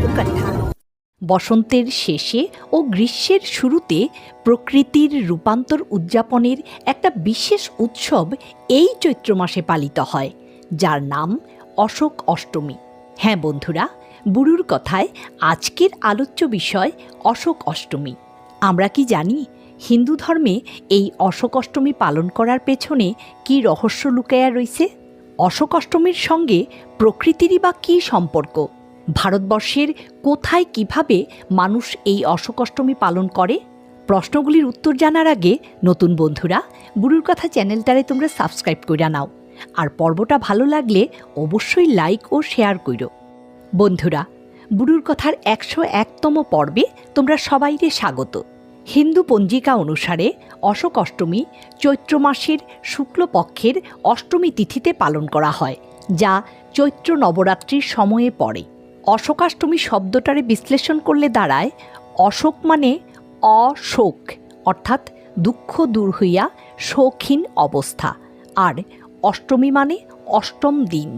কথা। বসন্তের শেষে ও গ্রীষ্মের শুরুতে প্রকৃতির রূপান্তর উদযাপনের একটা বিশেষ উৎসব এই চৈত্র মাসে পালিত হয়, যার নাম অশোক অষ্টমী। হ্যাঁ বন্ধুরা, বুড়ুর কথায় আজকের আলোচ্য বিষয় অশোক অষ্টমী। আমরা কি জানি হিন্দু ধর্মে এই অশোক অষ্টমী পালন করার পেছনে কী রহস্য লুকায়া রয়েছে? অশোক অষ্টমীর সঙ্গে প্রকৃতিরই বা কী সম্পর্ক? ভারতবর্ষের কোথায় কিভাবে মানুষ এই অশোক অষ্টমী পালন করে? প্রশ্নগুলির উত্তর জানার আগে নতুন বন্ধুরা, বুড়ুর কথা চ্যানেলটারে তোমরা সাবস্ক্রাইব করে নাও, আর পর্বটা ভালো লাগলে অবশ্যই লাইক ও শেয়ার করো। বন্ধুরা, বুড়ুর কথার 101তম পর্বে তোমরা সবাইকে স্বাগত। হিন্দু পঞ্জিকা অনুসারে অশোক অষ্টমী চৈত্র মাসের শুক্লপক্ষের অষ্টমী তিথিতে পালন করা হয়, যা চৈত্র নবরাত্রির সময়ে পড়ে। অশোকাষ্টমী শব্দটারে বিশ্লেষণ করলে দাঁড়ায় অশোক মানে অশোক, অর্থাৎ দুঃখ দূর হইয়া শোকহীন অবস্থা, আর অষ্টমী মানে অষ্টম দিন।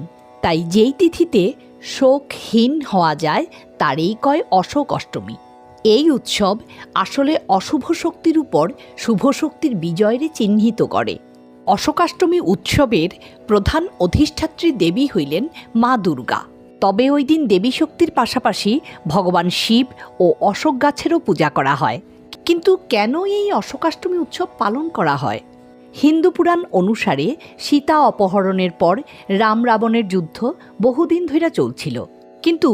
তাই যেই তিথিতে শোকহীন হওয়া যায় তারই কয় অশোক অষ্টমী। এই উৎসব আসলে অশুভ শক্তির উপর শুভ শক্তির বিজয়ের চিহ্নিত করে। অশোকাষ্টমী উৎসবের প্রধান অধিষ্ঠাত্রী দেবী হইলেন মা দুর্গা। তবে ওই দিন দেবী শক্তির পাশাপাশি ভগবান শিব ও অশোক গাছেরও পূজা করা হয়। কিন্তু কেন এই অশোকাষ্টমী উৎসব পালন করা হয়? হিন্দু পুরাণ অনুসারে সীতা অপহরণের পর রাম রাবণের যুদ্ধ বহুদিন ধরে চলছিল, কিন্তু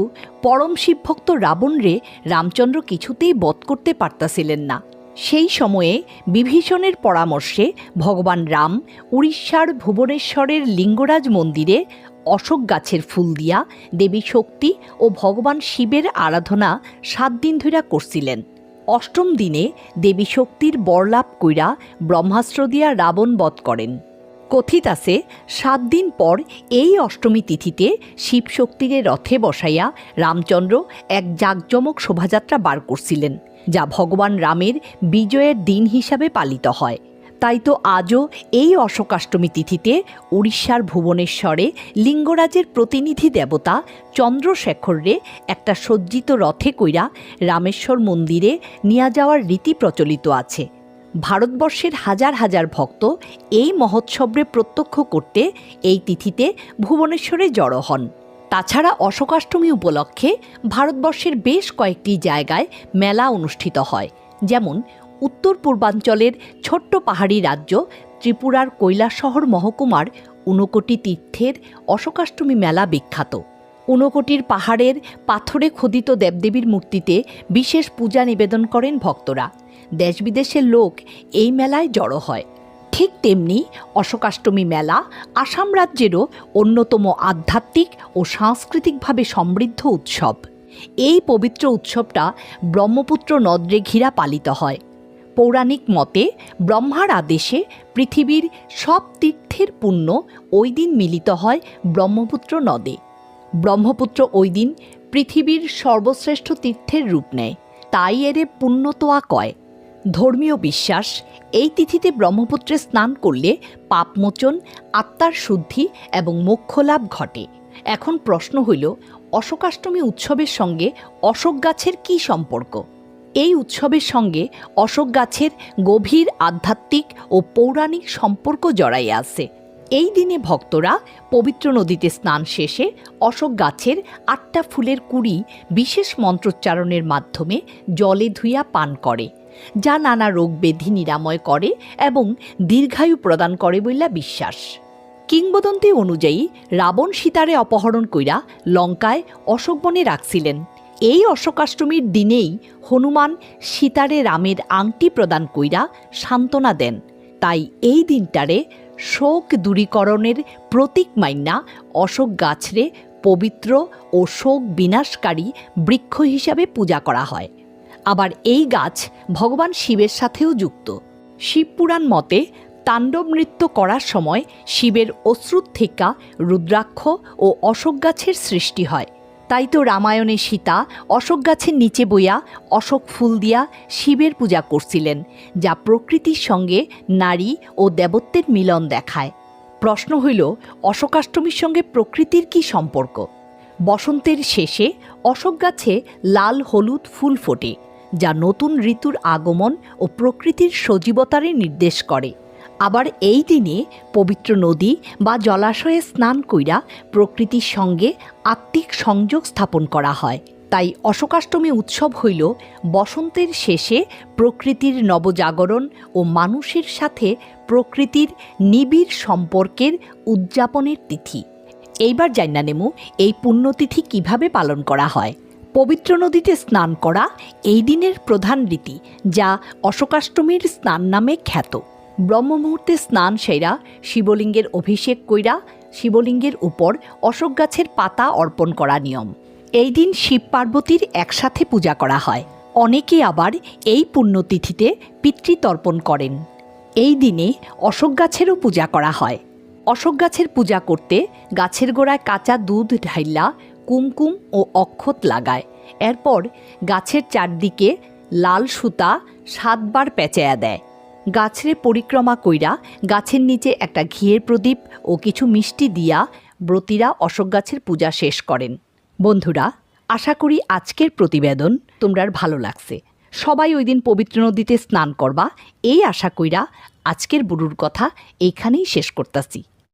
পরম শিবভক্ত রাবণরে রামচন্দ্র কিছুতেই বধ করতে পারতাছিলেন না। সেই সময়ে বিভীষণের পরামর্শে ভগবান রাম উড়িষ্যার ভুবনেশ্বরের লিঙ্গরাজ মন্দিরে অশোক গাছের ফুল দিয়া দেবী শক্তি ও ভগবান শিবের আরাধনা 7 দিন ধরে করছিলেন। অষ্টম দিনে দেবী শক্তির বরলাভ কইরা ব্রহ্মাস্ত্র দিয়া রাবণ বধ করেন। কথিত আছে 7 দিন পর এই অষ্টমী তিথিতে শিব শক্তিকে রথে বসাইয়া রামচন্দ্র এক জাঁকজমক শোভাযাত্রা বার করছিলেন, যা ভগবান রামের বিজয়ের দিন হিসাবে পালিত হয়। তাই তো আজও এই অশোকাষ্টমী তিথিতে উড়িষ্যার ভুবনেশ্বরে লিঙ্গরাজের প্রতিনিধি দেবতা চন্দ্রশেখররে একটা সজ্জিত রথে কইরা রামেশ্বর মন্দিরে নিয়ে যাওয়ার রীতি প্রচলিত আছে। ভারতবর্ষের হাজার হাজার ভক্ত এই মহোৎসবে প্রত্যক্ষ করতে এই তিথিতে ভুবনেশ্বরে জড়ো হন। তাছাড়া অশোকাষ্টমী উপলক্ষে ভারতবর্ষের বেশ কয়েকটি জায়গায় মেলা অনুষ্ঠিত হয়, যেমন উত্তর পূর্বাঞ্চলের ছোট্ট পাহাড়ি রাজ্য ত্রিপুরার কৈলাসহর মহকুমার ঊনকোটি তীর্থের অশোকাষ্টমী মেলা বিখ্যাত। ঊনকোটির পাহাড়ের পাথরে খোদিত দেবদেবীর মূর্তিতে বিশেষ পূজা নিবেদন করেন ভক্তরা। দেশ বিদেশের লোক এই মেলায় জড়ো হয়। ঠিক তেমনি অশোকাষ্টমী মেলা আসাম রাজ্যেরও অন্যতম আধ্যাত্মিক ও সাংস্কৃতিকভাবে সমৃদ্ধ উৎসব। এই পবিত্র উৎসবটা ব্রহ্মপুত্র নদরে ঘিরা পালিত হয়। পৌরাণিক মতে ব্রহ্মার আদেশে পৃথিবীর সব তীর্থের পুণ্য ওই দিন মিলিত হয় ব্রহ্মপুত্র নদে। ব্রহ্মপুত্র ওই দিন পৃথিবীর সর্বশ্রেষ্ঠ তীর্থের রূপ নেয়, তাই এরে পুণ্যতোয়া কয়। ধর্মীয় বিশ্বাস, এই তিথিতে ব্রহ্মপুত্রে স্নান করলে পাপমোচন, আত্মার শুদ্ধি এবং মোক্ষলাভ ঘটে। এখন প্রশ্ন হইল, অশোকাষ্টমী উৎসবের সঙ্গে অশোক গাছের কী সম্পর্ক? এই উৎসবের সঙ্গে অশোক গাছের গভীর আধ্যাত্মিক ও পৌরাণিক সম্পর্ক জড়াইয়া আছে। এই দিনে ভক্তরা পবিত্র নদীতে স্নান শেষে অশোক গাছের 8টা ফুলের কুড়ি বিশেষ মন্ত্রোচ্চারণের মাধ্যমে জলে ধুইয়া পান করে, যা নানা রোগ ব্যাধি নিরাময় করে এবং দীর্ঘায়ু প্রদান করে বইলা বিশ্বাস। কিংবদন্তি অনুযায়ী রাবণ সীতারে অপহরণ কইরা লঙ্কায় অশোকবনে রাখছিলেন। এই অশোকাষ্টমীর দিনেই হনুমান সীতারে রামের আংটি প্রদান কইরা সান্ত্বনা দেন। তাই এই দিনটারে শোক দূরীকরণের প্রতীক মাইন্না অশোক গাছরে পবিত্র ও শোক বিনাশকারী বৃক্ষ হিসাবে পূজা করা হয়। আবার এই গাছ ভগবান শিবের সাথেও যুক্ত। শিবপুরাণ মতে তাণ্ডব নৃত্য করার সময় শিবের অশ্রুত থেকে রুদ্রাক্ষ ও অশোক গাছের সৃষ্টি হয়। তাই তো রামায়ণে সীতা অশোক গাছের নিচে বইয়া অশোক ফুল দিয়া শিবের পূজা করছিলেন, যা প্রকৃতির সঙ্গে নারী ও দেবত্বের মিলন দেখায়। প্রশ্ন হইল, অশোকাষ্টমীর সঙ্গে প্রকৃতির কী সম্পর্ক? বসন্তের শেষে অশোক গাছে লাল হলুদ ফুল ফোটে, যা নতুন ঋতুর আগমন ও প্রকৃতির সজীবতারে নির্দেশ করে। আবার এই দিনে পবিত্র নদী বা জলাশয়ে স্নান কইরা প্রকৃতির সঙ্গে আত্মিক সংযোগ স্থাপন করা হয়। তাই অশোকাষ্টমী উৎসব হইল বসন্তের শেষে প্রকৃতির নবজাগরণ ও মানুষের সাথে প্রকৃতির নিবিড় সম্পর্কের উদযাপনের তিথি। এইবার জাইনা নেমু এই পুণ্যতিথি কিভাবে পালন করা হয়। পবিত্র নদীতে স্নান করা এই দিনের প্রধান রীতি, যা অশোকাষ্টমীর স্নান নামে খ্যাত। ব্রহ্মমুহূর্তে স্নান সেরা শিবলিঙ্গের অভিষেক কইরা শিবলিঙ্গের উপর অশোক গাছের পাতা অর্পণ করা নিয়ম। এই দিন শিব পার্বতীর একসাথে পূজা করা হয়। অনেকে আবার এই পুণ্যতিথিতে পিতৃতর্পণ করেন। এই দিনে অশোক গাছেরও পূজা করা হয়। অশোক গাছের পূজা করতে গাছের গোড়ায় কাঁচা দুধ ঢাইলা কুমকুম ও অক্ষত লাগায়। এরপর গাছের চারদিকে লাল সুতা 7 বার পেঁচায়া দেয়। গাছের পরিক্রমা কইরা গাছের নিচে একটা ঘিয়ের প্রদীপ ও কিছু মিষ্টি দিয়া ব্রতীরা অশোক গাছের পূজা শেষ করেন। বন্ধুরা, আশা করি আজকের প্রতিবেদন তোমরার ভালো লাগছে। সবাই ওই দিন পবিত্র নদীতে স্নান করবা, এই আশা কইরা আজকের বুড়ুর কথা এইখানেই শেষ করতাছি।